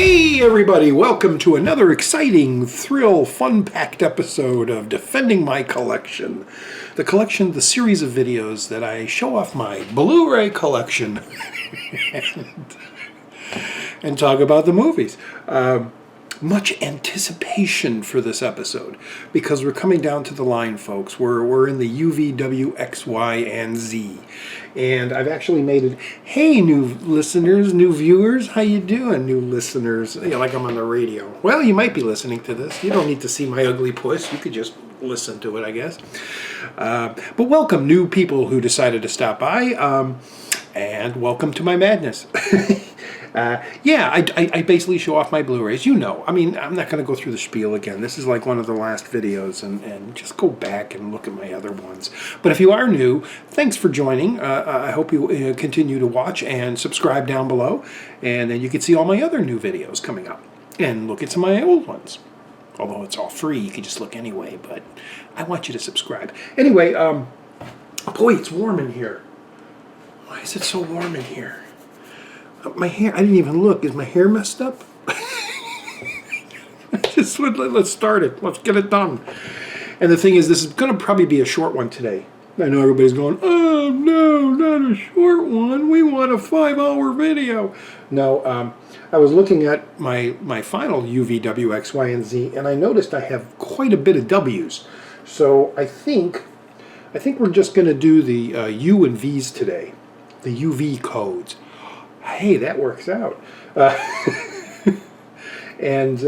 Hey everybody, welcome to another exciting, thrill, fun-packed episode of Defending My Collection. The series of videos that I show off my Blu-ray collection and talk about the movies. Much anticipation for this episode because we're coming down to the line, folks. We're in the U, V, W, X, Y, and Z. And I've actually made it. Hey, new listeners, new viewers, how you doing, new listeners? You know, like I'm on the radio. Well, you might be listening to this. You don't need to see my ugly puss. You could just listen to it, I guess. But welcome, new people who decided to stop by, and welcome to my madness. I basically show off my Blu-rays. You know, I mean, I'm not going to go through the spiel again. This is like one of the last videos, and just go back and look at my other ones. But if you are new, thanks for joining. I hope you continue to watch and subscribe down below, and then you can see all my other new videos coming up and look at some of my old ones. Although it's all free, you can just look anyway, but I want you to subscribe. Anyway, boy, it's warm in here. Why is it so warm in here? My hair, I didn't even look. Is my hair messed up? Let's start it. Let's get it done. And the thing is, this is going to probably be a short one today. I know everybody's going, oh no, not a short one. We want a 5-hour video. No, I was looking at my final U, V, W, X, Y, and Z, and I noticed I have quite a bit of W's. So I think we're just going to do the U and V's today, the UV codes. Hey, that works out. And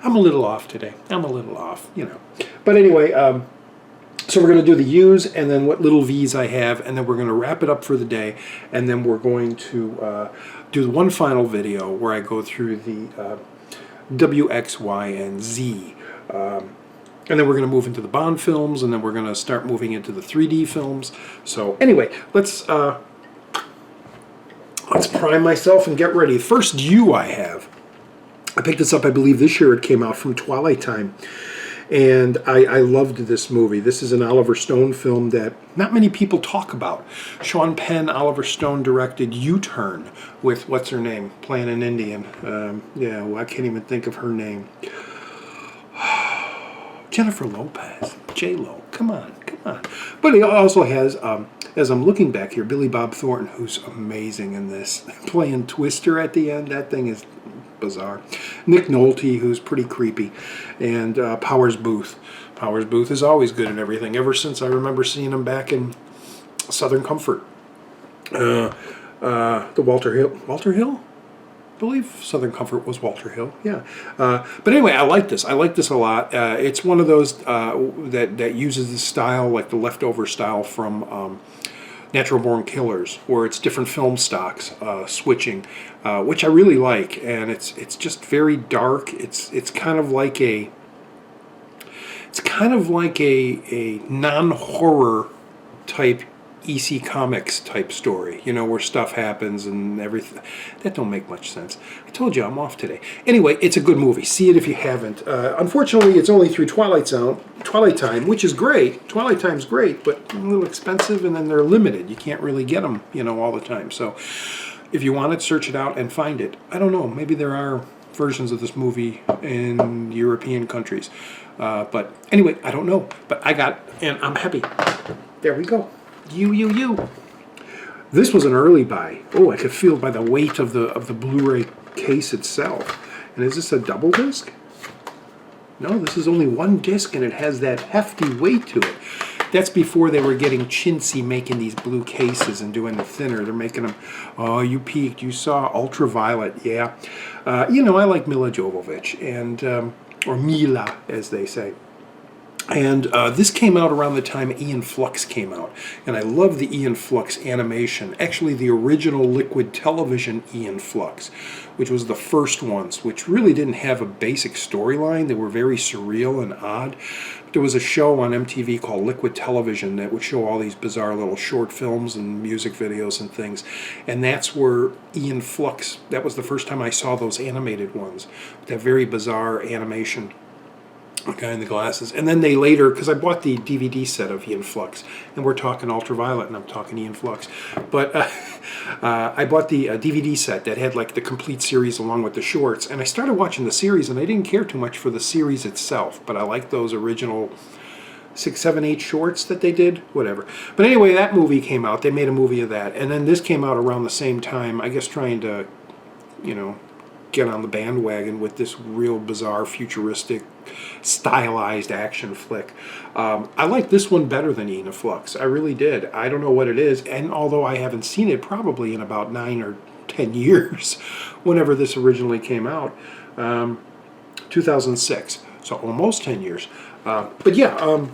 I'm a little off today. I'm a little off, you know. But anyway, so we're going to do the U's and then what little V's I have, and then we're going to wrap it up for the day, and then we're going to do the one final video where I go through the W, X, Y, and Z. And then we're going to move into the Bond films, and then we're going to start moving into the 3D films. So anyway, let's prime myself and get ready. The first U I have, I picked this up, I believe this year it came out, from Twilight Time. And I loved this movie. This is an Oliver Stone film that not many people talk about. Sean Penn, Oliver Stone directed U-Turn with, what's her name, playing an Indian. I can't even think of her name. Jennifer Lopez, J-Lo, come on. But he also has, as I'm looking back here, Billy Bob Thornton, who's amazing in this, playing Twister at the end. That thing is bizarre. Nick Nolte, who's pretty creepy, and Powers Booth. Powers Booth is always good in everything, ever since I remember seeing him back in Southern Comfort. The Walter Hill? I believe Southern Comfort was Walter Hill, yeah. But anyway, I like this. I like this a lot. It's one of those that uses the style, like the leftover style from Natural Born Killers, where it's different film stocks switching, which I really like. And it's just very dark. It's kind of like a non-horror type EC Comics type story, you know, where stuff happens and everything. That don't make much sense. I told you I'm off today. Anyway, it's a good movie. See it if you haven't. Unfortunately, it's only through Twilight Time, which is great. Twilight Time's great, but a little expensive, and then they're limited. You can't really get them, you know, all the time. So if you want it, search it out and find it. I don't know. Maybe there are versions of this movie in European countries. But anyway, I don't know. But I got, and I'm happy. There we go. You. This was an early buy. Oh, I could feel by the weight of the Blu-ray case itself. And is this a double disc? No, this is only one disc, and it has that hefty weight to it. That's before they were getting chintzy making these blue cases and doing the thinner. They're making them, oh, you peeked. You saw Ultraviolet, yeah. You know, I like Mila Jovovich, and or Mila, as they say. And this came out around the time Ian Flux came out. And I love the Ian Flux animation. Actually, the original Liquid Television Ian Flux, which was the first ones, which really didn't have a basic storyline. They were very surreal and odd. But there was a show on MTV called Liquid Television that would show all these bizarre little short films and music videos and things. And that's where Ian Flux, that was the first time I saw those animated ones. That very bizarre animation. The guy in the glasses. And then they later, because I bought the DVD set of Ian Flux, and we're talking Ultraviolet, and I'm talking Ian Flux. But I bought the DVD set that had like the complete series along with the shorts, and I started watching the series, and I didn't care too much for the series itself, but I liked those original 6, 7, 8 shorts that they did, whatever. But anyway, that movie came out. They made a movie of that, and then this came out around the same time. I guess trying to, you know, get on the bandwagon with this real bizarre, futuristic, stylized action flick. I like this one better than Ian Flux. I really did. I don't know what it is, and although I haven't seen it probably in about 9 or 10 years, whenever this originally came out, 2006, so almost 10 years. But yeah,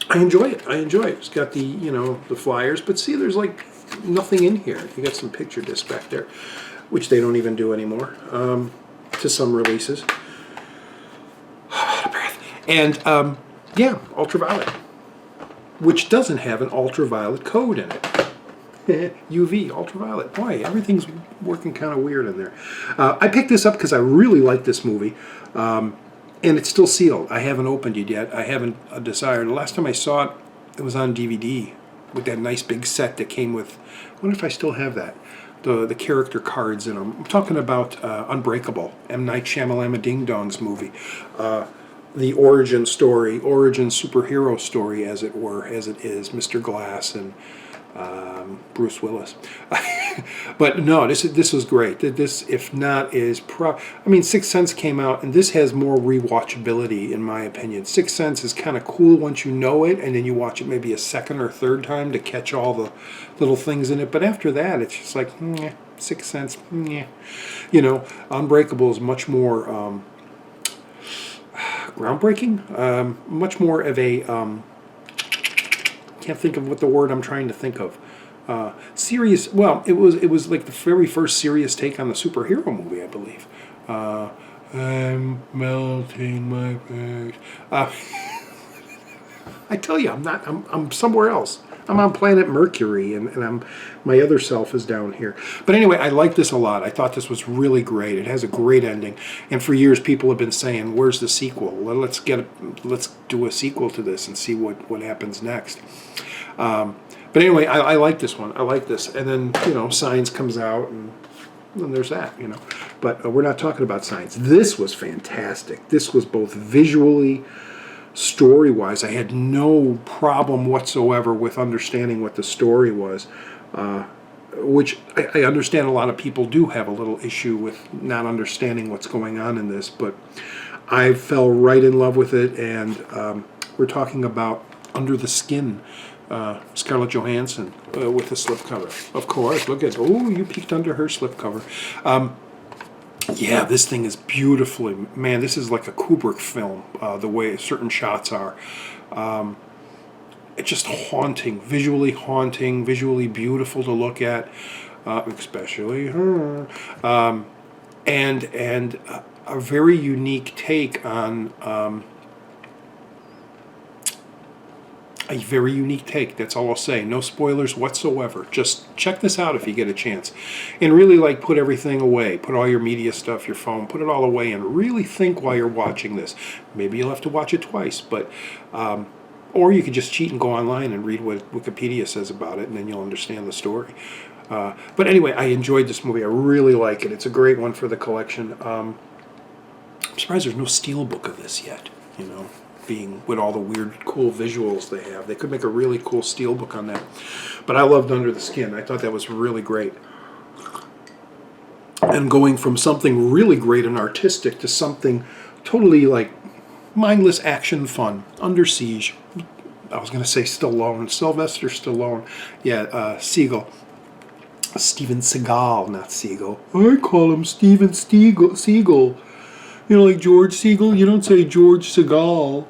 I enjoy it. I enjoy it. It's got the, you know, the flyers, but see, there's like nothing in here. You got some picture disc back there, which they don't even do anymore, to some releases. And yeah, Ultraviolet, which doesn't have an ultraviolet code in it. UV, ultraviolet. Boy, everything's working kind of weird in there. I picked this up because I really like this movie, and it's still sealed. I haven't opened it yet. I haven't decided. The last time I saw it, it was on DVD with that nice big set that came with. I wonder if I still have that. The character cards in them. I'm talking about Unbreakable, M. Night Shyamalan Ding Dong's movie. The origin story, origin superhero story, as it were, as it is, Mr. Glass and Bruce Willis. But no, this was great. This, if not, is I mean, Sixth Sense came out, and this has more rewatchability, in my opinion. Sixth Sense is kind of cool once you know it, and then you watch it maybe a second or third time to catch all the little things in it. But after that, it's just like, Sixth Sense, you know. Unbreakable is much more groundbreaking, much more of a can't think of what the word I'm trying to think of. Serious. Well, it was like the very first serious take on the superhero movie, I believe. I'm melting my face. I tell you, I'm somewhere else. I'm on planet Mercury, and my other self is down here. But anyway, I like this a lot. I thought this was really great. It has a great ending, and for years people have been saying, "Where's the sequel? Well, let's do a sequel to this and see what happens next." But anyway, I like this one. I like this, and then, you know, Signs comes out, and there's that, you know. But we're not talking about Signs. This was fantastic. This was both visually, story-wise, I had no problem whatsoever with understanding what the story was, which I understand a lot of people do have a little issue with not understanding what's going on in this, but I fell right in love with it, and we're talking about Under the Skin, Scarlett Johansson with the slipcover. Of course, look at, oh, you peeked under her slipcover. Yeah, this thing is beautifully, man, this is like a Kubrick film, the way certain shots are. It's just haunting, visually beautiful to look at, especially her. And a very unique take on, a very unique take. That's all I'll say. No spoilers whatsoever. Just check this out if you get a chance. And really, like, put everything away. Put all your media stuff, your phone, put it all away, and really think while you're watching this. Maybe you'll have to watch it twice, but or you could just cheat and go online and read what Wikipedia says about it, and then you'll understand the story. But anyway, I enjoyed this movie. I really like it. It's a great one for the collection. I'm surprised there's no steelbook of this yet, you know, being with all the weird, cool visuals they have. They could make a really cool steelbook on that. But I loved Under the Skin. I thought that was really great. And going from something really great and artistic to something totally like mindless action fun. Under Siege. I was going to say Stallone. Sylvester Stallone. Yeah, Seagal. Steven Seagal, not Seagal. I call him Steven Seagal. You know, like George Seagal? You don't say George Seagal.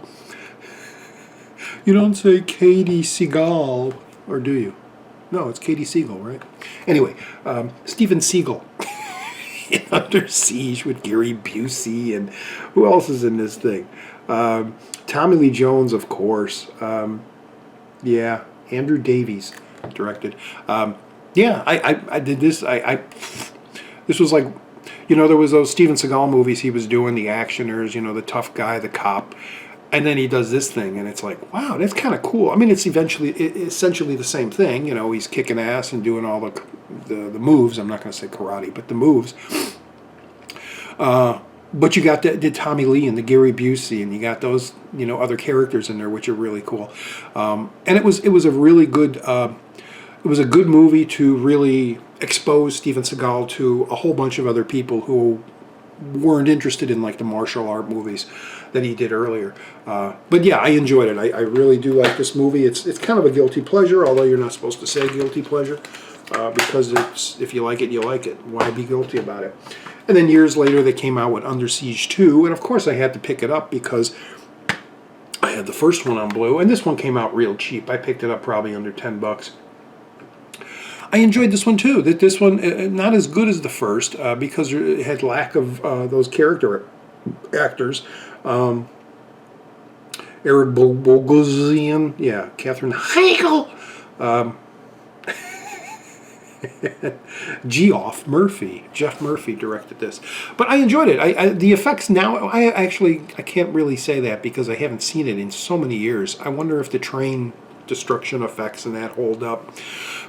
You don't say Katie Seagal. Or do you? No, it's Katie Seagal, right? Anyway, Steven Seagal. In Under Siege with Gary Busey, and who else is in this thing? Tommy Lee Jones, of course. Yeah, Andrew Davies directed. Yeah, I did this. This was like, You know, there was those Steven Seagal movies he was doing, the actioners, you know, the tough guy, the cop, and then he does this thing, and it's like, wow, that's kind of cool. I mean, it's essentially the same thing. You know, he's kicking ass and doing all the moves. I'm not going to say karate, but the moves. But you got the Tommy Lee and the Gary Busey, and you got those, you know, other characters in there, which are really cool. And it was a really good it was a good movie to really expose Steven Seagal to a whole bunch of other people who weren't interested in like the martial art movies that he did earlier. But yeah, I enjoyed it. I really do like this movie. It's kind of a guilty pleasure, although you're not supposed to say guilty pleasure, because if you like it, you like it. Why be guilty about it? And then years later, they came out with Under Siege 2, and of course I had to pick it up because I had the first one on Blu, and this one came out real cheap. I picked it up probably under $10. I enjoyed this one too. This one, not as good as the first, because it had lack of those character actors. Eric Bogosian, yeah, Catherine Heigl, Jeff Murphy directed this, but I enjoyed it. The effects now, I can't really say that because I haven't seen it in so many years. I wonder if the train destruction effects and that hold up.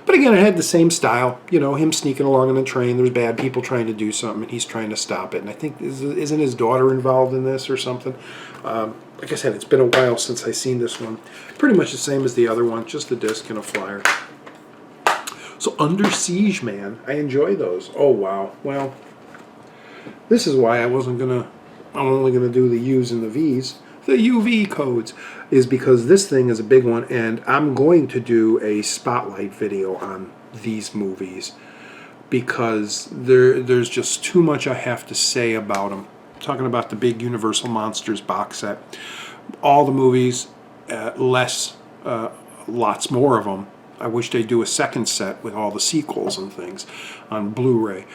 But again, it had the same style. You know, him sneaking along on a train. There's bad people trying to do something, and he's trying to stop it. And I think isn't his daughter involved in this or something? Like I said, it's been a while since I seen this one. Pretty much the same as the other one, just a disc and a flyer. So Under Siege, man, I enjoy those. Oh wow. Well, this is why I'm only gonna do the U's and the V's. The UV codes is because this thing is a big one, and I'm going to do a spotlight video on these movies because there's just too much I have to say about them. I'm talking about the big Universal Monsters box set, all the movies, lots more of them. I wish they'd do a second set with all the sequels and things on Blu-ray.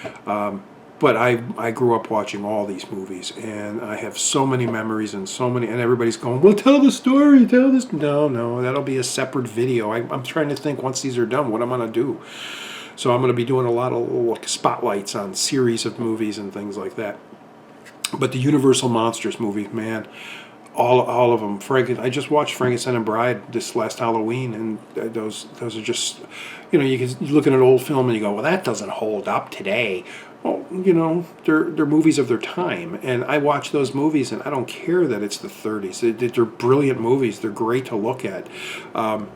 But I grew up watching all these movies, and I have so many memories and everybody's going, well, tell the story, tell this. No, that'll be a separate video. I'm trying to think once these are done, what I'm going to do. So I'm going to be doing a lot of little spotlights on series of movies and things like that. But the Universal Monsters movie, man, all of them. I just watched Frankenstein and Bride this last Halloween, and those are just, you know, you look at an old film and you go, well, that doesn't hold up today. Well, you know, they're movies of their time, and I watch those movies, and I don't care that it's the 30s. They're brilliant movies. They're great to look at, and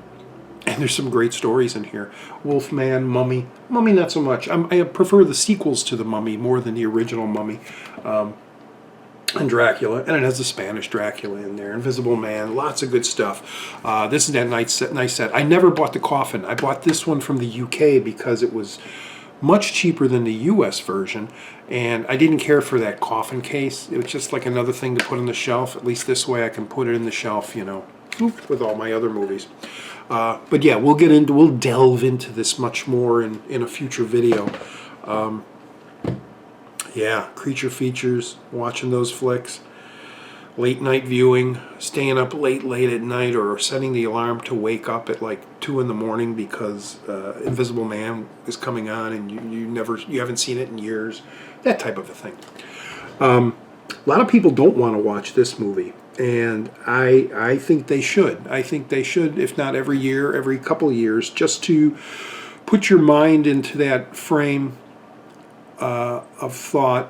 there's some great stories in here. Wolfman, Mummy not so much. I prefer the sequels to the Mummy more than the original Mummy, and Dracula, and it has the Spanish Dracula in there. Invisible Man, lots of good stuff. This is that nice set. I never bought the coffin. I bought this one from the UK because it was much cheaper than the US version, and I didn't care for that coffin case. It was just like another thing to put on the shelf. At least this way I can put it in the shelf, you know, with all my other movies. But yeah, we'll delve into this much more in a future video. Yeah, creature features, watching those flicks, late night viewing, staying up late at night, or setting the alarm to wake up at like 2 in the morning because Invisible Man is coming on and you haven't seen it in years, that type of a thing. A lot of people don't want to watch this movie, and I think they should. I think they should, if not every year, every couple of years, just to put your mind into that frame of thought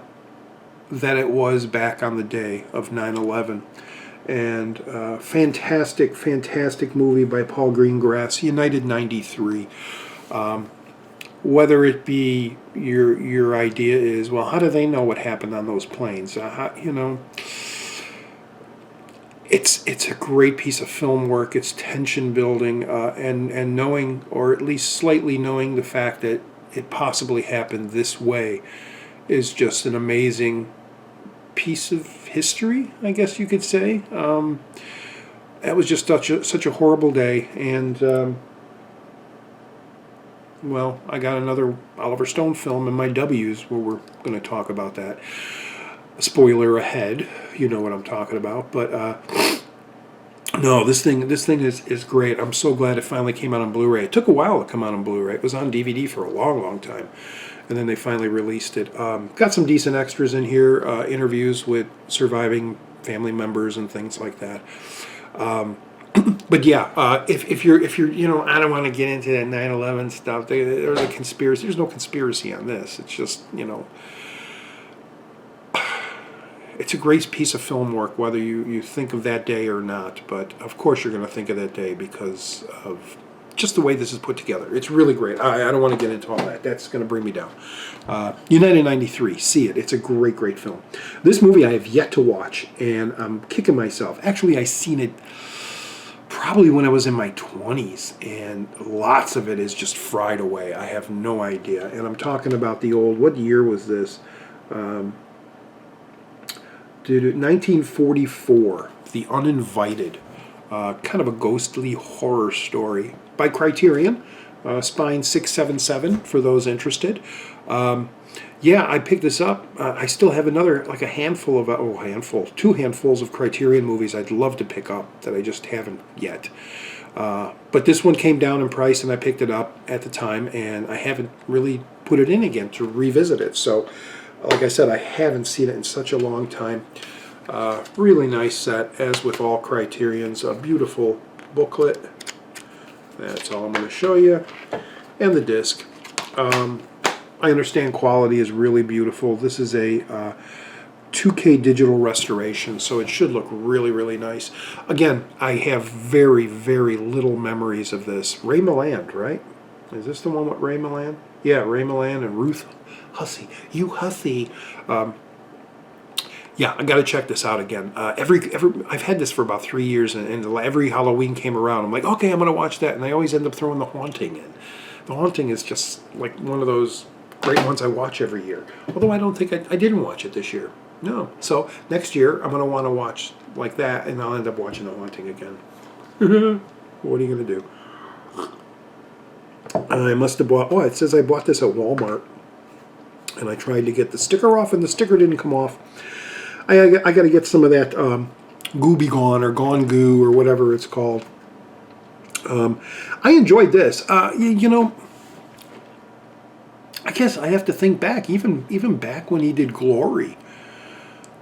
that it was back on the day of 9/11. And fantastic movie by Paul Greengrass, United 93. Whether it be your idea is, well, how do they know what happened on those planes? You know, it's a great piece of film work. It's tension building, and knowing, or at least slightly knowing, the fact that it possibly happened this way is just an amazing piece of history, I guess you could say. That was just such a horrible day, and well, I got another Oliver Stone film in my W's where we're going to talk about that. Spoiler ahead, you know what I'm talking about. But No, this thing is great. I'm so glad it finally came out on Blu-ray. It took a while to come out on Blu-ray. It was on DVD for a long, long time, and then they finally released it. Got some decent extras in here, interviews with surviving family members and things like that. But yeah, if you're I don't want to get into that 9/11 stuff or the conspiracy. There's no conspiracy on this. It's just it's a great piece of film work, whether you think of that day or not. But of course, you're going to think of that day because of just the way this is put together. It's really great. I don't want to get into all that. That's going to bring me down. United 93, see it. It's a great, great film. This movie I have yet to watch, and I'm kicking myself. Actually, I seen it probably when I was in my 20s, and lots of it is just fried away. I have no idea. And I'm talking about the old, what year was this? 1944, The Uninvited, kind of a ghostly horror story by Criterion, Spine 677 for those interested. Yeah, I picked this up. I still have another, like two handfuls of Criterion movies I'd love to pick up that I just haven't yet. But this one came down in price and I picked it up at the time, and I haven't really put it in again to revisit it. So, like I said, I haven't seen it in such a long time. Really nice set, as with all Criterions. A beautiful booklet. That's all I'm going to show you. And the disc. I understand quality is really beautiful. This is a 2K digital restoration, so it should look really, really nice. Again, I have very, very little memories of this. Ray Milland, right? Is this the one with Ray Milland? Yeah, Ray Milland and Ruth Hussey. You Hussey. Yeah, I got to check this out again. I've had this for about 3 years, and every Halloween came around, I'm like, okay, I'm going to watch that, and I always end up throwing The Haunting in. The Haunting is just like one of those great ones I watch every year. Although I don't think I didn't watch it this year. No. So next year I'm going to want to watch like that, and I'll end up watching The Haunting again. What are you going to do? I must have bought. Oh, it says I bought this at Walmart, and I tried to get the sticker off, and the sticker didn't come off. I got to get some of that Goo Be Gone or Gone Goo or whatever it's called. I enjoyed this. I guess I have to think back, even back when he did Glory.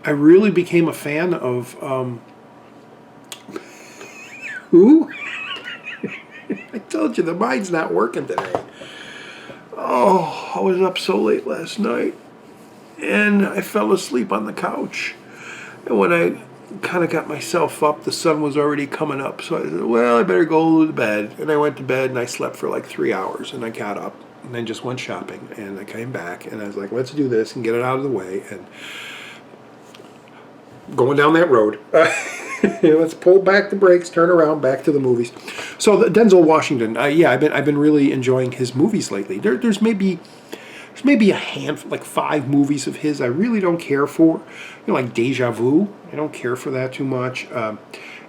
I really became a fan of who? I told you the mind's not working today. Oh, I was up so late last night, and I fell asleep on the couch. And when I kind of got myself up, the sun was already coming up. So I said, well, I better go to bed. And I went to bed, and I slept for like 3 hours. And I got up, and then just went shopping. And I came back, and I was like, let's do this and get it out of the way. And going down that road. Let's pull back the brakes, turn around, back to the movies. So Denzel Washington, yeah, I've been really enjoying his movies lately. There's maybe a handful, like 5 movies of his I really don't care for. Like Deja Vu, I don't care for that too much, and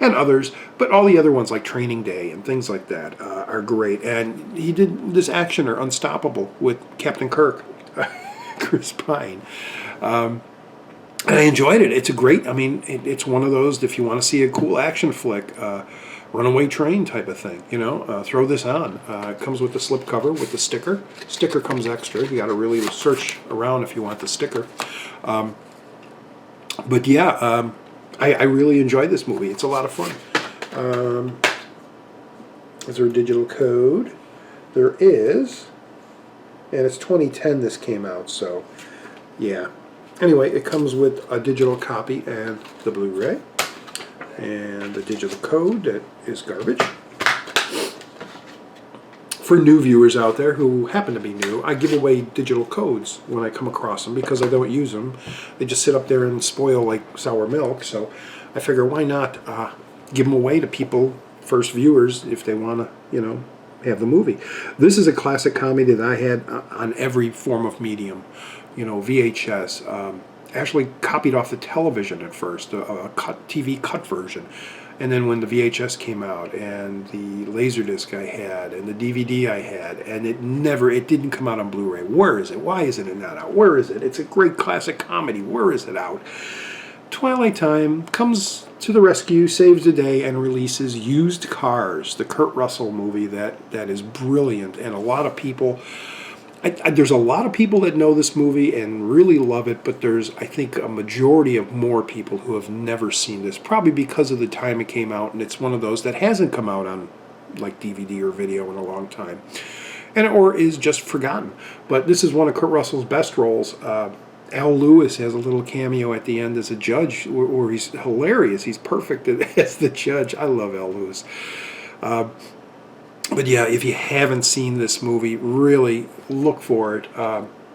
others. But all the other ones, like Training Day and things like that, are great. And he did this action or Unstoppable with Captain Kirk, Chris Pine. And I enjoyed it. It's a great, it's one of those, if you want to see a cool action flick, runaway train type of thing, throw this on. It comes with the slipcover with the sticker. Sticker comes extra. You got to really search around if you want the sticker. But yeah, I really enjoyed this movie. It's a lot of fun. Is there a digital code? There is. And it's 2010 this came out, so yeah. Anyway, it comes with a digital copy and the Blu-ray. And the digital code that is garbage. For new viewers out there who happen to be new, I give away digital codes when I come across them because I don't use them. They just sit up there and spoil like sour milk. So I figure why not give them away to people, first viewers, if they want to, have the movie. This is a classic comedy that I had on every form of medium. VHS. Actually copied off the television at first, a TV cut version. And then when the VHS came out and the Laserdisc I had and the DVD I had, and it didn't come out on Blu-ray. Where is it? Why isn't it not out? Where is it? It's a great classic comedy. Where is it out? Twilight Time comes to the rescue, saves the day, and releases Used Cars, the Kurt Russell movie that is brilliant. And a lot of people, there's a lot of people that know this movie and really love it, but there's, I think, a majority of more people who have never seen this, probably because of the time it came out, and it's one of those that hasn't come out on like DVD or video in a long time, and or is just forgotten. But this is one of Kurt Russell's best roles. Al Lewis has a little cameo at the end as a judge, where he's hilarious. He's perfect as the judge. I love Al Lewis. But yeah, if you haven't seen this movie, really look for it.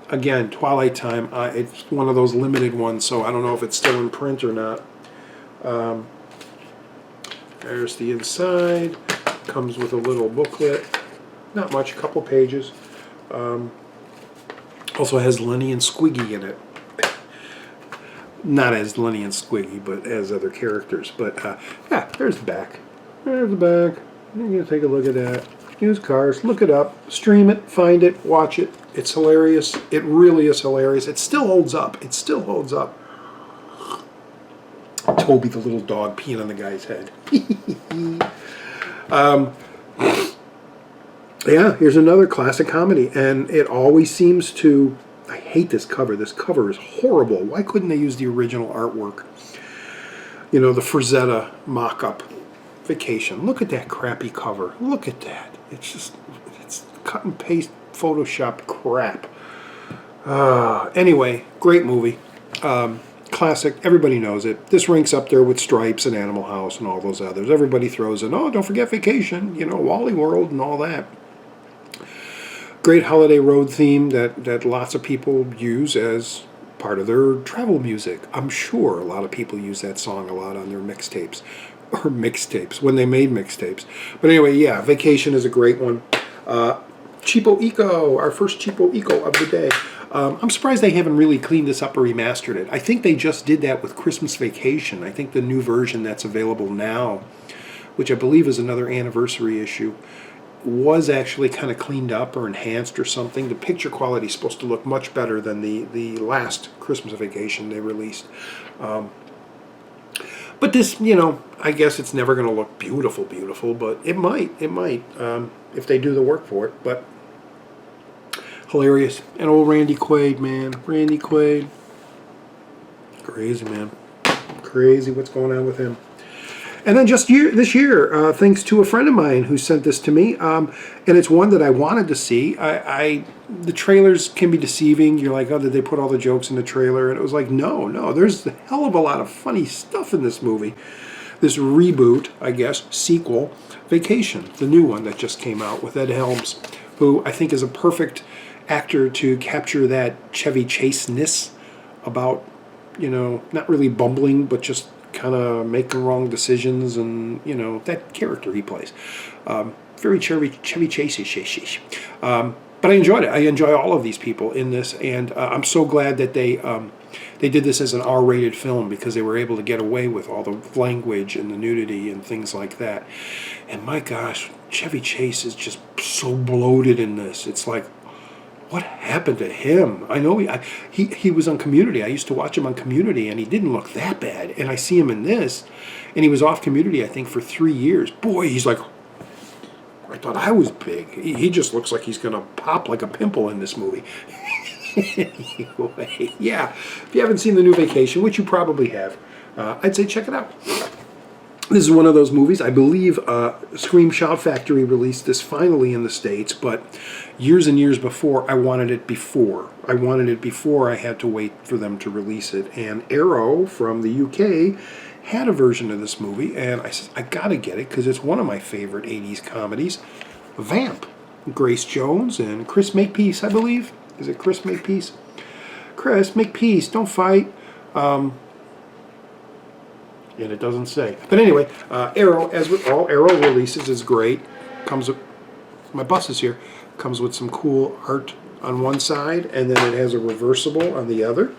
Again, Twilight Time, it's one of those limited ones, so I don't know if it's still in print or not. There's the inside. Comes with a little booklet. Not much, a couple pages. Also has Lenny and Squiggy in it. Not as Lenny and Squiggy, but as other characters. But yeah, there's the back. There's the back. You're going to take a look at that. Used Cars. Look it up. Stream it. Find it. Watch it. It's hilarious. It really is hilarious. It still holds up. It still holds up. Toby the little dog peeing on the guy's head. Yeah, here's another classic comedy, and it always seems to... I hate this cover. This cover is horrible. Why couldn't they use the original artwork? You know, the Frazetta mock-up. Vacation. Look at that crappy cover. Look at that. It's cut and paste Photoshop crap. Anyway, great movie. Classic. Everybody knows it. This ranks up there with Stripes and Animal House and all those others. Everybody throws in, oh, don't forget Vacation, you know, Wally World and all that. Great holiday road theme that lots of people use as part of their travel music. I'm sure a lot of people use that song a lot on their mixtapes. Or mixtapes, when they made mixtapes. But anyway, yeah, Vacation is a great one. Cheapo Eco, our first Cheapo Eco of the day. I'm surprised they haven't really cleaned this up or remastered it. I think they just did that with Christmas Vacation. I think the new version that's available now, which I believe is another anniversary issue, was actually kind of cleaned up or enhanced or something. The picture quality is supposed to look much better than the last Christmas Vacation they released. But this, you know, I guess it's never going to look beautiful, but it might, if they do the work for it. But hilarious. And old Randy Quaid, man. Randy Quaid. Crazy, man. Crazy what's going on with him. And then just this year, thanks to a friend of mine who sent this to me, and it's one that I wanted to see. The trailers can be deceiving. You're like, oh, did they put all the jokes in the trailer? And it was like, no, there's a hell of a lot of funny stuff in this movie. This reboot, I guess, sequel, Vacation, the new one that just came out with Ed Helms, who I think is a perfect actor to capture that Chevy Chase-ness about, you know, not really bumbling, but just kind of making wrong decisions, and you know that character he plays, very Chevy Chase-ish. But I enjoyed it. I enjoy all of these people in this, and I'm so glad that they did this as an R-rated film, because they were able to get away with all the language and the nudity and things like that. And my gosh, Chevy Chase is just so bloated in this. It's like, what happened to him? I know he was on Community. I used to watch him on Community, and he didn't look that bad. And I see him in this, and he was off Community, I think, for 3 years. Boy, he's like, I thought I was big. He just looks like he's going to pop like a pimple in this movie. Anyway, yeah, if you haven't seen the new Vacation, which you probably have, I'd say check it out. This is one of those movies, I believe Scream Shout Factory released this finally in the States, but years and years before, I wanted it before. I had to wait for them to release it. And Arrow from the UK had a version of this movie, and I said, I gotta get it, because it's one of my favorite 80s comedies. Vamp. Grace Jones and Chris Makepeace, I believe. Is it Chris Makepeace? Chris, make peace, don't fight. And it doesn't say. But anyway, Arrow, as with all Arrow releases, is great. Comes with, my bus is here, comes with some cool art on one side, and then it has a reversible on the other.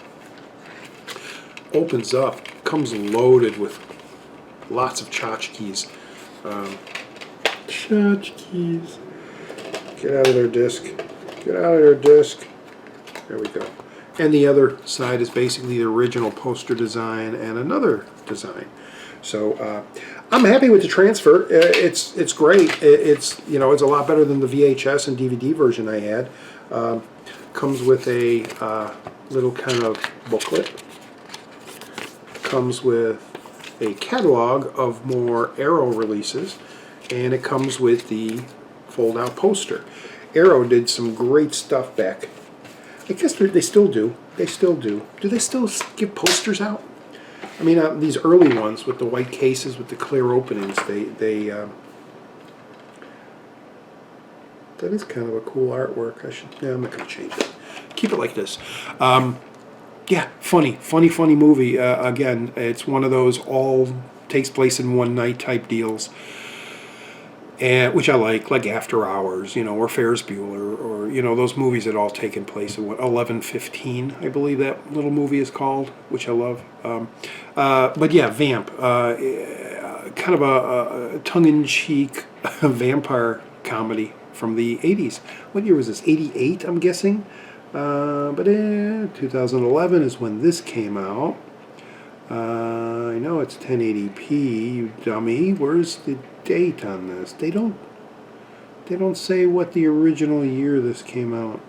Opens up, comes loaded with lots of tchotchkes. Get out of there, disc. Get out of there, disc. There we go. And the other side is basically the original poster design and another design. So I'm happy with the transfer. It's great. It's it's a lot better than the VHS and DVD version I had. Comes with a little kind of booklet. Comes with a catalog of more Arrow releases, and it comes with the fold-out poster. Arrow did some great stuff back. I guess they still do. They still do. Do they still give posters out? I mean, these early ones with the white cases with the clear openings, that is kind of a cool artwork. I'm not going to change it. Keep it like this. Yeah, funny movie. Again, it's one of those all takes place in one night type deals, and which I like After Hours, or Ferris Bueller, or those movies that all taken place in 11:15, I believe that little movie is called, which I love. But yeah, Vamp, kind of a tongue-in-cheek vampire comedy from the 80s. What year was this? 88, I'm guessing. But 2011 is when this came out. I know it's 1080p, you dummy. Where's the date on this? They don't say what the original year this came out.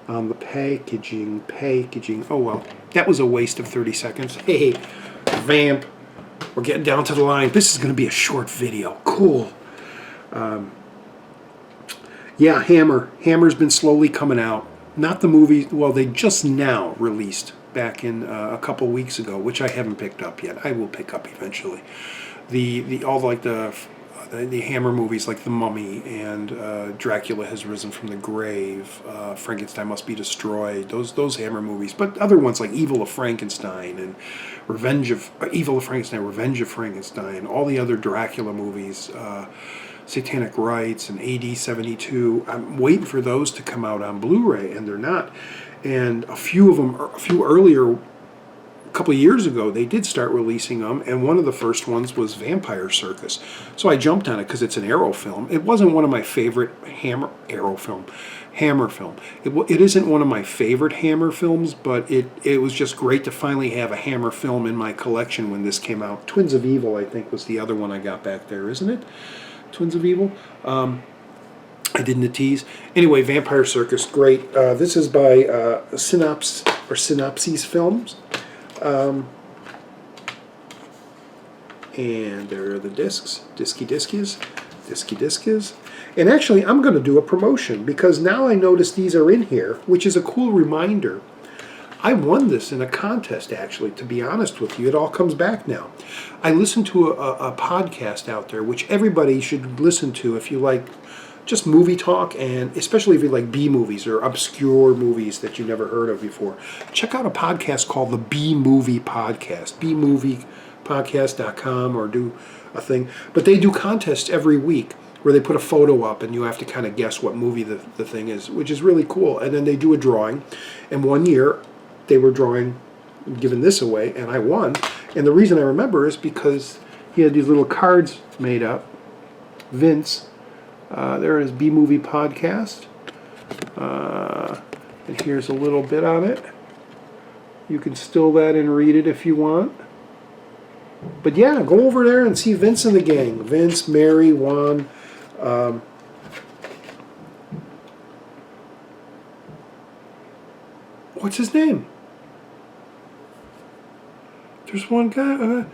On the packaging. Oh well, that was a waste of 30 seconds. Hey, Vamp. We're getting down to the line. This is going to be a short video. Cool. Yeah, Hammer. Hammer's been slowly coming out. Not the movie, well, they just now released back in a couple weeks ago, which I haven't picked up yet. I will pick up eventually. All like the Hammer movies like The Mummy and Dracula Has Risen from the Grave, Frankenstein Must Be Destroyed, those Hammer movies. But other ones like Evil of Frankenstein and Revenge of Frankenstein, all the other Dracula movies, Satanic Rites and AD 72. I'm waiting for those to come out on Blu-ray, and they're not. And a few of them, a few earlier, a couple of years ago, they did start releasing them, and one of the first ones was Vampire Circus. So I jumped on it because it's an Arrow film. It wasn't one of my favorite Hammer film. It isn't one of my favorite Hammer films, but it was just great to finally have a Hammer film in my collection when this came out. Twins of Evil, I think, was the other one I got back there, isn't it? Twins of Evil. I didn't tease. Anyway, Vampire Circus, great. This is by Synopsis Films. And there are the discs. Disky. And actually, I'm going to do a promotion because now I notice these are in here, which is a cool reminder. I won this in a contest, actually, to be honest with you. It all comes back now. I listened to a podcast out there, which everybody should listen to if you like just movie talk, and especially if you like B movies or obscure movies that you never heard of before. Check out a podcast called the B Movie Podcast, bmoviepodcast.com, or do a thing. But they do contests every week where they put a photo up and you have to kind of guess what movie the thing is, which is really cool. And then they do a drawing. And one year, they were giving this away, and I won. And the reason I remember is because he had these little cards made up. Vince, there is B Movie Podcast, and here's a little bit on it. You can still that and read it if you want. But yeah, go over there and see Vince and the gang. Vince, Mary, Juan. What's his name? There's one guy.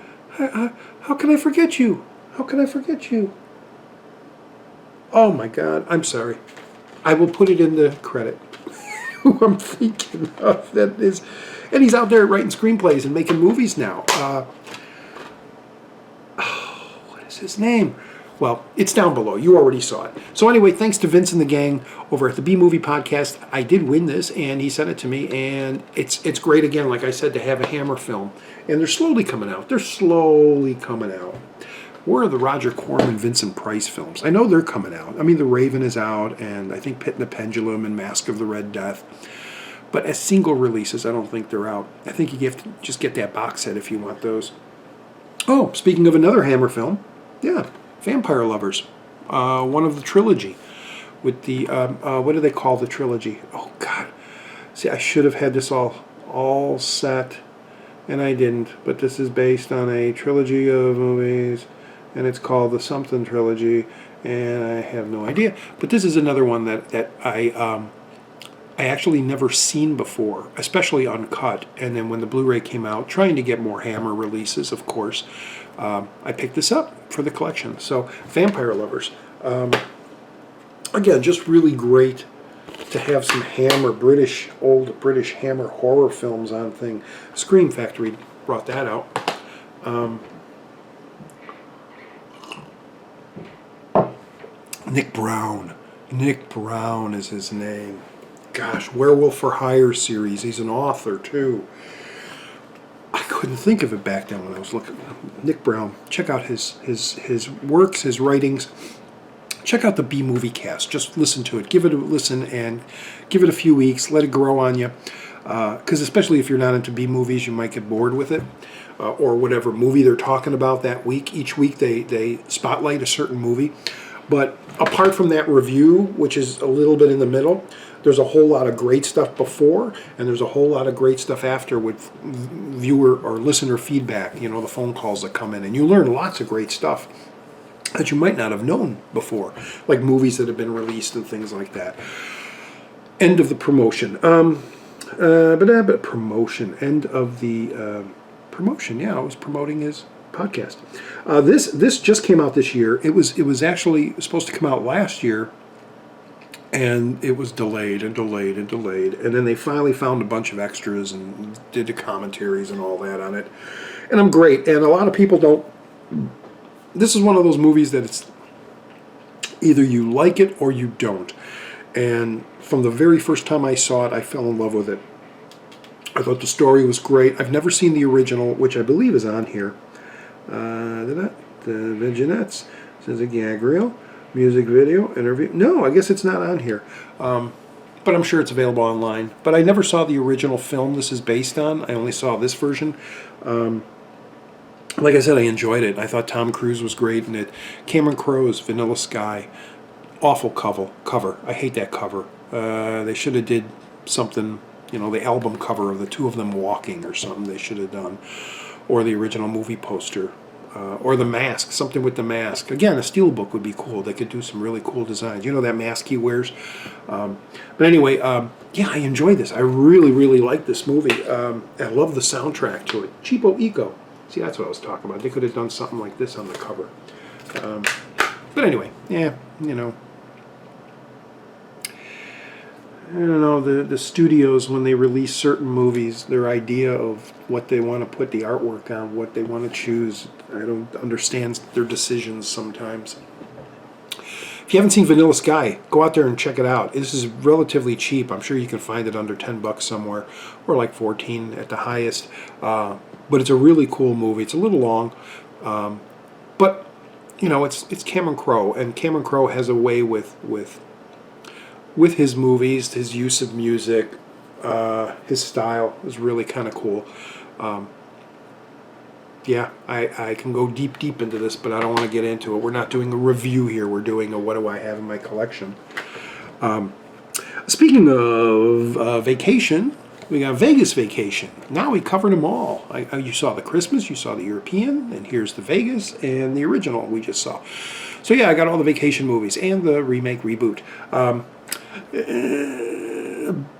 How can I forget you? How can I forget you? Oh my God, I'm sorry. I will put it in the credit. Who I'm thinking of, that is, and he's out there writing screenplays and making movies now. What is his name? Well, it's down below. You already saw it. So anyway, thanks to Vince and the gang over at the B Movie Podcast. I did win this, and he sent it to me, and it's great again, like I said, to have a Hammer film. And they're slowly coming out. Where are the Roger Corman, Vincent Price films? I know they're coming out. I mean, The Raven is out, and I think Pit and the Pendulum and Mask of the Red Death. But as single releases, I don't think they're out. I think you have to just get that box set if you want those. Oh, speaking of another Hammer film, yeah, Vampire Lovers, one of the trilogy with the, what do they call the trilogy? Oh, God. See, I should have had this all set, and I didn't. But this is based on a trilogy of movies, and it's called the something trilogy, and I have no idea. But this is another one that I actually never seen before, especially uncut. And then when the Blu-ray came out, trying to get more Hammer releases, of course, I picked this up for the collection. So, vampire lovers. Again, just really great to have some Hammer, old British Hammer horror films on thing. Scream Factory brought that out. Nick Brown. Nick Brown is his name. Gosh, Werewolf for Hire series. He's an author, too. I couldn't think of it back then when I was looking. Nick Brown. Check out his works, his writings. Check out the B-Movie Cast. Just listen to it. Give it a listen and give it a few weeks. Let it grow on you. Because especially if you're not into B-movies, you might get bored with it. Or whatever movie they're talking about that week. Each week they spotlight a certain movie. But apart from that review, which is a little bit in the middle, there's a whole lot of great stuff before, and there's a whole lot of great stuff after with viewer or listener feedback, you know, the phone calls that come in. And you learn lots of great stuff that you might not have known before, like movies that have been released and things like that. End of the promotion. Promotion. End of the promotion. Yeah, I was promoting his podcast. This just came out this year. It was actually supposed to come out last year, and it was delayed and delayed and delayed. And then they finally found a bunch of extras and did the commentaries and all that on it. And I'm great. And a lot of people don't. This is one of those movies that it's either you like it or you don't. And from the very first time I saw it, I fell in love with it. I thought the story was great. I've never seen the original, which I believe is on here. The Viginettes. Says a gag reel. Music video, interview. No, I guess it's not on here. But I'm sure it's available online. But I never saw the original film this is based on. I only saw this version. Like I said, I enjoyed it. I thought Tom Cruise was great in it. Cameron Crowe's Vanilla Sky. Awful cover. I hate that cover. They should have did something, you know, the album cover of the two of them walking or something they should have done. Or the original movie poster. Or the mask, something with the mask. Again, a steelbook would be cool. They could do some really cool designs. You know that mask he wears? But anyway, yeah, I enjoyed this. I really, really like this movie. I love the soundtrack to it. Cheapo Eco. See, that's what I was talking about. They could have done something like this on the cover. But anyway, yeah, you know. I don't know, the studios, when they release certain movies, their idea of what they want to put the artwork on, what they want to choose, I don't understand their decisions sometimes. If you haven't seen Vanilla Sky, go out there and check it out. This is relatively cheap. I'm sure you can find it under $10 somewhere, or like 14 at the highest. But it's a really cool movie. It's a little long, but you know, it's Cameron Crowe, and Cameron Crowe has a way with his movies, his use of music, his style is really kind of cool. Yeah, I can go deep into this, but I don't want to get into it. We're not doing a review here. We're doing a what do I have in my collection. Speaking of vacation, we got Vegas Vacation. Now we covered them all. You saw the Christmas, you saw the European, and here's the Vegas, and the original we just saw. So yeah, I got all the vacation movies and the remake reboot.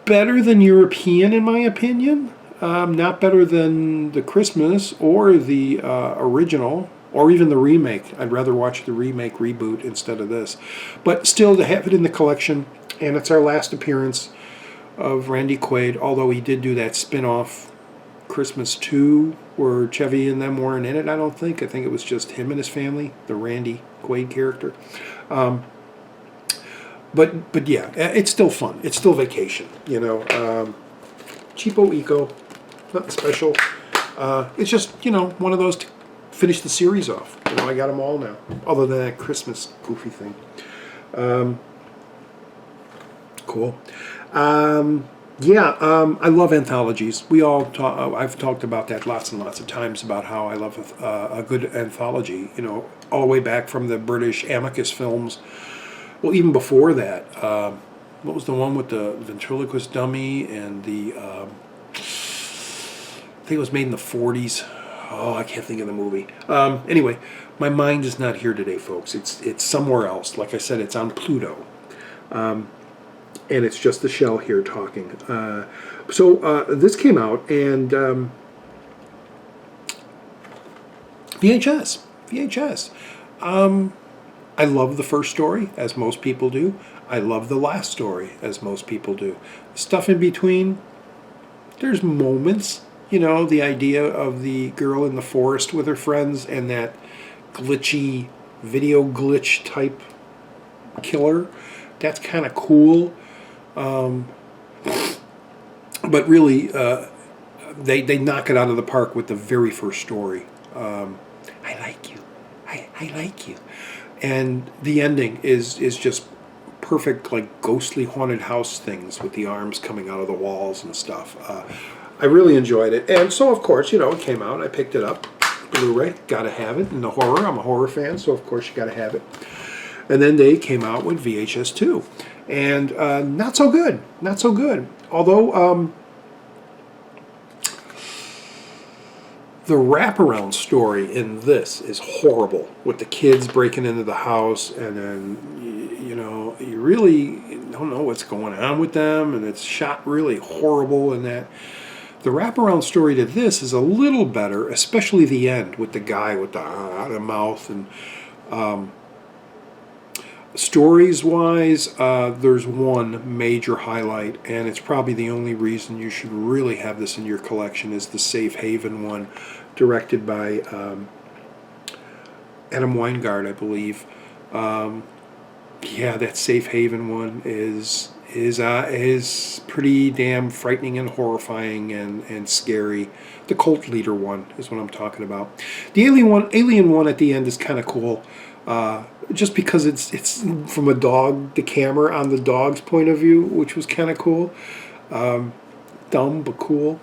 Better than European, in my opinion. Not better than the Christmas or the original, or even the remake. I'd rather watch the remake reboot instead of this. But still, to have it in the collection, and it's our last appearance of Randy Quaid, although he did do that spin-off Christmas 2 where Chevy and them weren't in it, I don't think. I think it was just him and his family, the Randy Quaid character. But yeah, it's still fun. It's still vacation, you know. Cheapo Eco, nothing special. It's just, you know, one of those to finish the series off. You know, I got them all now, other than that Christmas goofy thing. Cool. I love anthologies. I've talked about that lots and lots of times about how I love a good anthology. You know, all the way back from the British Amicus films. Well, even before that, what was the one with the ventriloquist dummy and the, I think it was made in the 40s. Oh, I can't think of the movie. Anyway, my mind is not here today, folks. It's somewhere else. Like I said, it's on Pluto. And it's just the shell here talking. So this came out, and VHS. I love the first story, as most people do. I love the last story, as most people do. Stuff in between, there's moments. You know, the idea of the girl in the forest with her friends and that glitchy, video glitch type killer. That's kind of cool. But really, they knock it out of the park with the very first story. I like you. I like you. And the ending is just perfect, like ghostly haunted house things with the arms coming out of the walls and stuff. I really enjoyed it. And so, of course, you know, it came out. I picked it up. Blu-ray. Got to have it. And the horror. I'm a horror fan, so of course you got to have it. And then they came out with VHS 2. And not so good. Not so good. Although the wraparound story in this is horrible. With the kids breaking into the house. And then, you know, you really don't know what's going on with them. And it's shot really horrible in that. The wraparound story to this is a little better, especially the end with the guy with the mouth. And stories-wise, there's one major highlight, and it's probably the only reason you should really have this in your collection, is the Safe Haven one, directed by Adam Weingart, I believe. Yeah, that Safe Haven one is pretty damn frightening and horrifying and scary. The cult leader one is what I'm talking about. The alien one at the end is kind of cool, just because it's from a dog, the camera on the dog's point of view, which was kind of cool. Dumb but cool.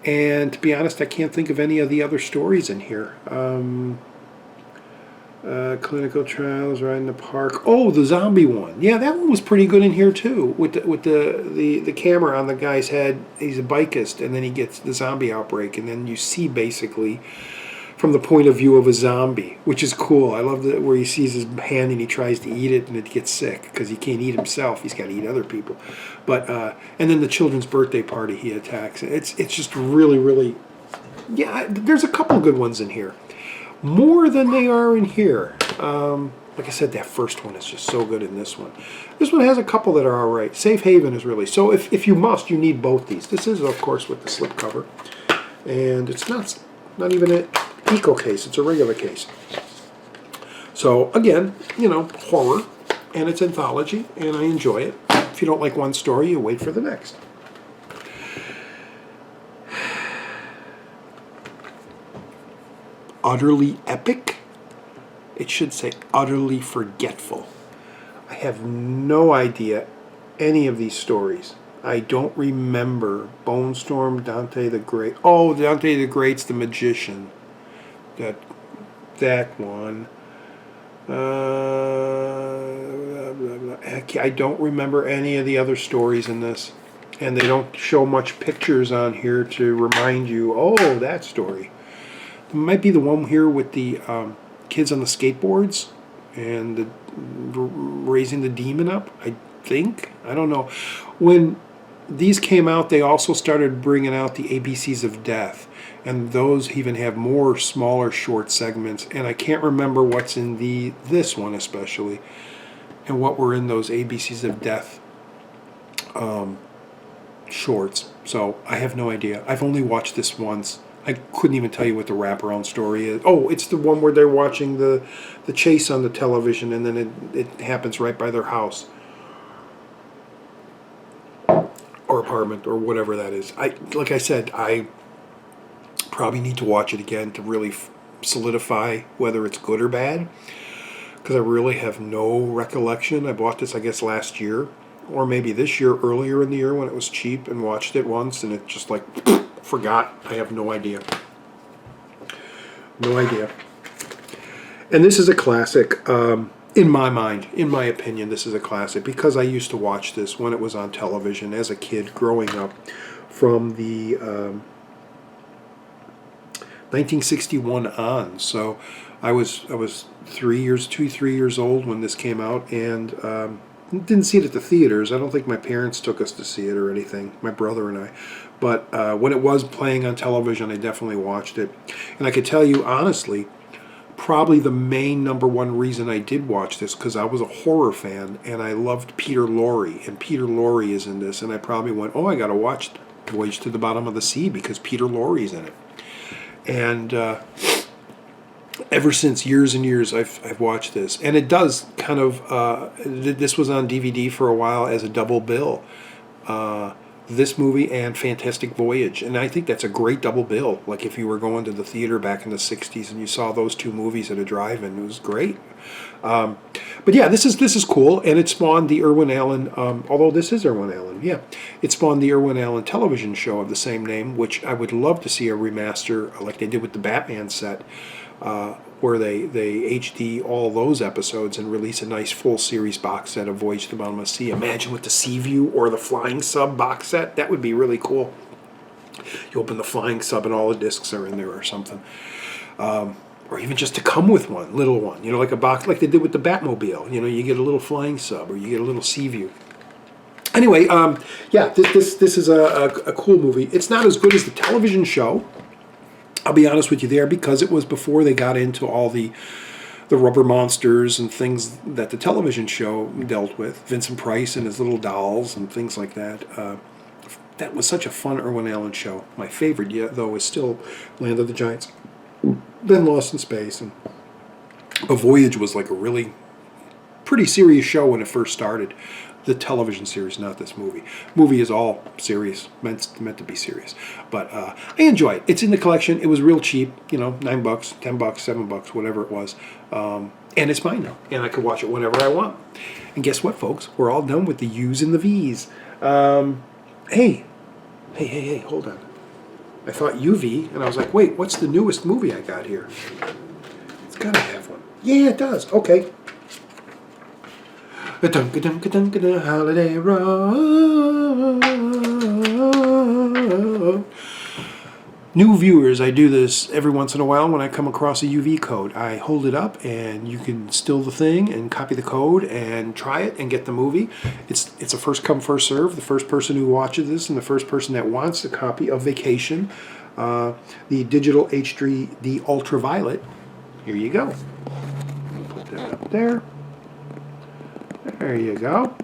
And to be honest, I can't think of any of the other stories in here. Clinical trials, right in the park. Oh, the zombie one. Yeah, that one was pretty good in here too. With the camera on the guy's head. He's a bikist, and then he gets the zombie outbreak, and then you see basically from the point of view of a zombie, which is cool. I love that where he sees his hand and he tries to eat it and it gets sick because he can't eat himself. He's got to eat other people. But and then the children's birthday party he attacks. It's just really, really. Yeah, there's a couple good ones in here. More than they are in here. Like I said, that first one is just so good in this one. This one has a couple that are all right. Safe Haven is really... So if you must, you need both these. This is, of course, with the slipcover. And it's not even an eco case. It's a regular case. So, again, you know, horror. And it's anthology. And I enjoy it. If you don't like one story, you wait for the next. Utterly epic. It should say utterly forgetful. I have no idea any of these stories. I don't remember Bone Storm, Dante the Great. Oh, Dante the Great's the magician. That one. I don't remember any of the other stories in this. And they don't show much pictures on here to remind you, oh, that story. It might be the one here with the kids on the skateboards and raising the demon up, I think. I don't know. When these came out, they also started bringing out the ABCs of Death. And those even have more smaller short segments. And I can't remember what's in this one especially. And what were in those ABCs of Death shorts. So I have no idea. I've only watched this once. I couldn't even tell you what the wraparound story is. Oh, it's the one where they're watching the chase on the television, and then it happens right by their house or apartment or whatever that is. Like I said, I probably need to watch it again to really solidify whether it's good or bad, because I really have no recollection. I bought this, I guess, last year, or maybe this year, earlier in the year when it was cheap, and watched it once, and it just like... forgot. I have no idea. No idea. And this is a classic. In my mind, in my opinion, this is a classic because I used to watch this when it was on television as a kid growing up from the 1961 on. So I was 3 years old when this came out, and didn't see it at the theaters. I don't think my parents took us to see it or anything, my brother and I. But when it was playing on television, I definitely watched it. And I could tell you honestly, probably the main number one reason I did watch this because I was a horror fan and I loved Peter Lorre, and Peter Lorre is in this, and I probably went, oh, I got to watch Voyage to the Bottom of the Sea because Peter Lorre's in it. And ever since, years and years, I've watched this, and it does kind of. This was on DVD for a while as a double bill. This movie and Fantastic Voyage, and I think that's a great double bill. Like if you were going to the theater back in the '60s and you saw those two movies at a drive-in, it was great. But yeah, this is cool, and it spawned the Irwin Allen. Although this is Irwin Allen, yeah, it spawned the Irwin Allen television show of the same name, which I would love to see a remaster like they did with the Batman set. Where they HD all those episodes and release a nice full series box set of Voyage to the Bottom of the Sea. Imagine with the Sea View or the Flying Sub box set. That would be really cool. You open the Flying Sub and all the discs are in there or something. Or even just to come with one, little one. You know, like a box like they did with the Batmobile. You know, you get a little Flying Sub or you get a little Sea View. Anyway, yeah, this is a cool movie. It's not as good as the television show. I'll be honest with you there, because it was before they got into all the rubber monsters and things that the television show dealt with. Vincent Price and his little dolls and things like that. That was such a fun Irwin Allen show. My favorite, though, is still Land of the Giants. Then Lost in Space. And A Voyage was like a really pretty serious show when it first started. The television series, not this movie. Movie is all serious, meant to be serious. But I enjoy it. It's in the collection. It was real cheap, you know, $9, $10, $7, whatever it was. And it's mine now, and I can watch it whenever I want. And guess what, folks? We're all done with the U's and the V's. Hey, hold on. I thought UV, and I was like, wait, what's the newest movie I got here? It's gotta have one. Yeah, it does. Okay. Holiday Road. New viewers, I do this every once in a while when I come across a UV code. I hold it up and you can steal the thing and copy the code and try it and get the movie. It's a first come, first serve. The first person who watches this and the first person that wants a copy of Vacation, the digital HD ultraviolet, here you go. Put that up there. There you go.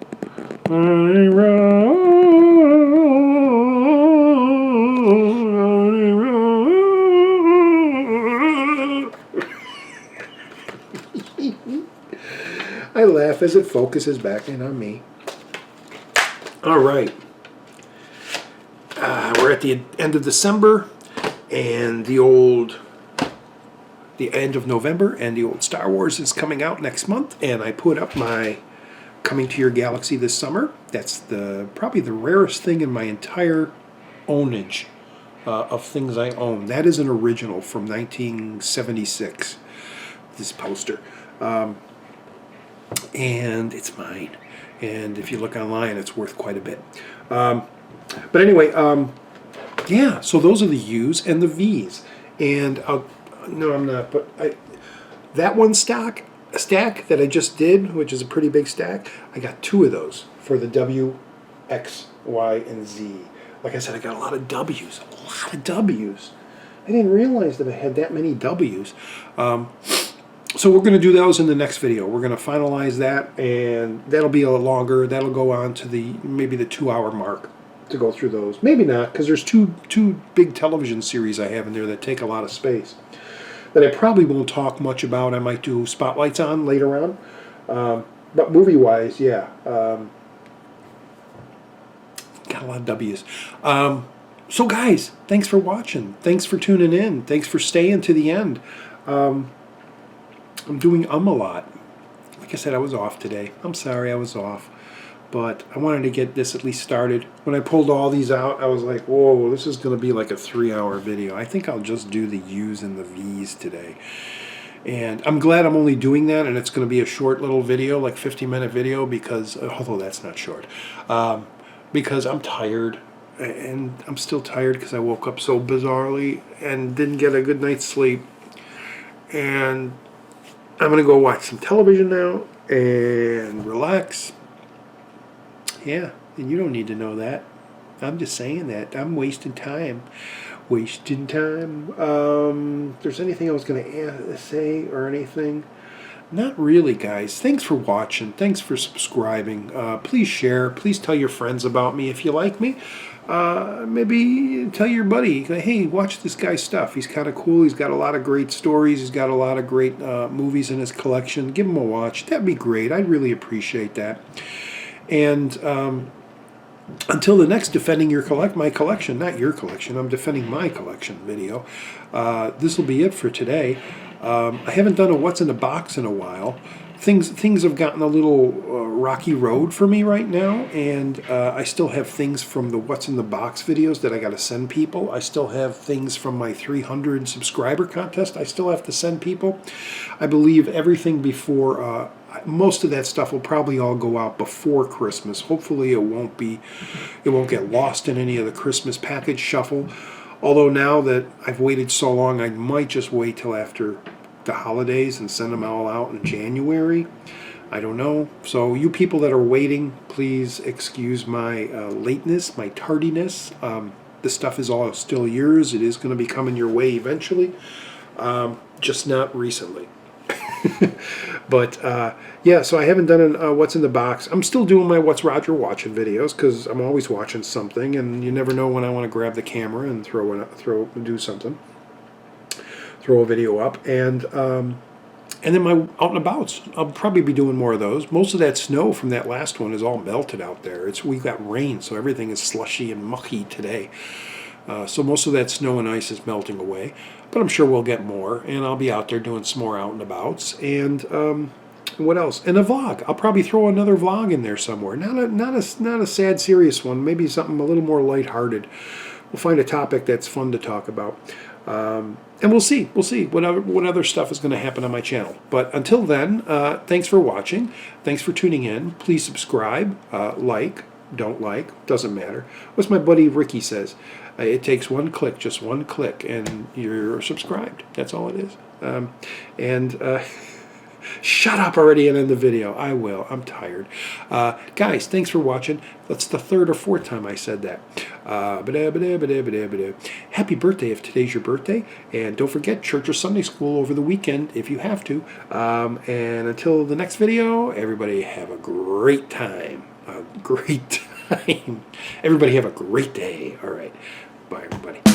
I laugh as it focuses back in on me. All right. We're at the end of December and the end of November, and the old Star Wars is coming out next month, and I put up my Coming to Your Galaxy this summer. That's probably the rarest thing in my entire ownage of things I own. That is an original from 1976, this poster. And it's mine. And if you look online, it's worth quite a bit. But anyway, yeah, so those are the U's and the V's. And no, I'm not, but that one stack that I just did, which is a pretty big stack, I got 2 of those for the W, X, Y, and Z. Like I said, I got a lot of W's. I didn't realize that I had that many W's. So we're going to do those in the next video. We're going to finalize that, and that'll be a little longer. That'll go on to maybe the 2-hour mark to go through those. Maybe not, because there's two big television series I have in there that take a lot of space that I probably won't talk much about. I might do spotlights on later on. But movie-wise, yeah. Got a lot of W's. So guys, thanks for watching. Thanks for tuning in. Thanks for staying to the end. I'm doing a lot. Like I said, I was off today. I'm sorry I was off. But I wanted to get this at least started. When I pulled all these out, I was like, whoa, this is going to be like a 3-hour video. I think I'll just do the U's and the V's today. And I'm glad I'm only doing that, and it's going to be a short little video, like 50-minute video, because, although that's not short, because I'm tired, and I'm still tired because I woke up so bizarrely and didn't get a good night's sleep. And I'm going to go watch some television now and relax. Yeah, and you don't need to know that. I'm just saying that. I'm wasting time. Wasting time. If there's anything I was going to say or anything? Not really, guys. Thanks for watching. Thanks for subscribing. Please share. Please tell your friends about me if you like me. Maybe tell your buddy, hey, watch this guy's stuff. He's kind of cool. He's got a lot of great stories. He's got a lot of great movies in his collection. Give him a watch. That'd be great. I'd really appreciate that. And until the next Defending my collection, not your collection, I'm defending my collection video, this will be it for today. I haven't done a What's in the Box in a while. Things have gotten a little rocky road for me right now, and I still have things from the What's in the Box videos that I got to send people. I still have things from my 300 subscriber contest I still have to send people. I believe everything before, most of that stuff will probably all go out before Christmas. Hopefully it won't get lost in any of the Christmas package shuffle. Although now that I've waited so long, I might just wait till after the holidays and send them all out in January. I don't know. So you people that are waiting, please excuse my lateness, my tardiness. This stuff is all still yours. It is going to be coming your way eventually, just not recently. But yeah, so I haven't done an What's in the Box. I'm still doing my What's Roger Watching videos because I'm always watching something, and you never know when I want to grab the camera and do something. Throw a video up, and then my out and abouts. I'll probably be doing more of those. Most of that snow from that last one is all melted out there. We got rain, so everything is slushy and mucky today. So most of that snow and ice is melting away, but I'm sure we'll get more, and I'll be out there doing some more out and abouts. And what else? And a vlog. I'll probably throw another vlog in there somewhere. Not a sad, serious one. Maybe something a little more lighthearted. We'll find a topic that's fun to talk about. And we'll see what other stuff is going to happen on my channel. But until then, thanks for watching. Thanks for tuning in. Please subscribe, don't like, doesn't matter. What's my buddy Ricky says? It takes one click, just one click, and you're subscribed. That's all it is. Shut up already and end the video. I will. I'm tired. Guys, thanks for watching. That's the third or fourth time I said that. Happy birthday if today's your birthday. And don't forget church or Sunday school over the weekend if you have to. And until the next video, everybody have a great time. A great time. Everybody have a great day. All right. Bye, everybody.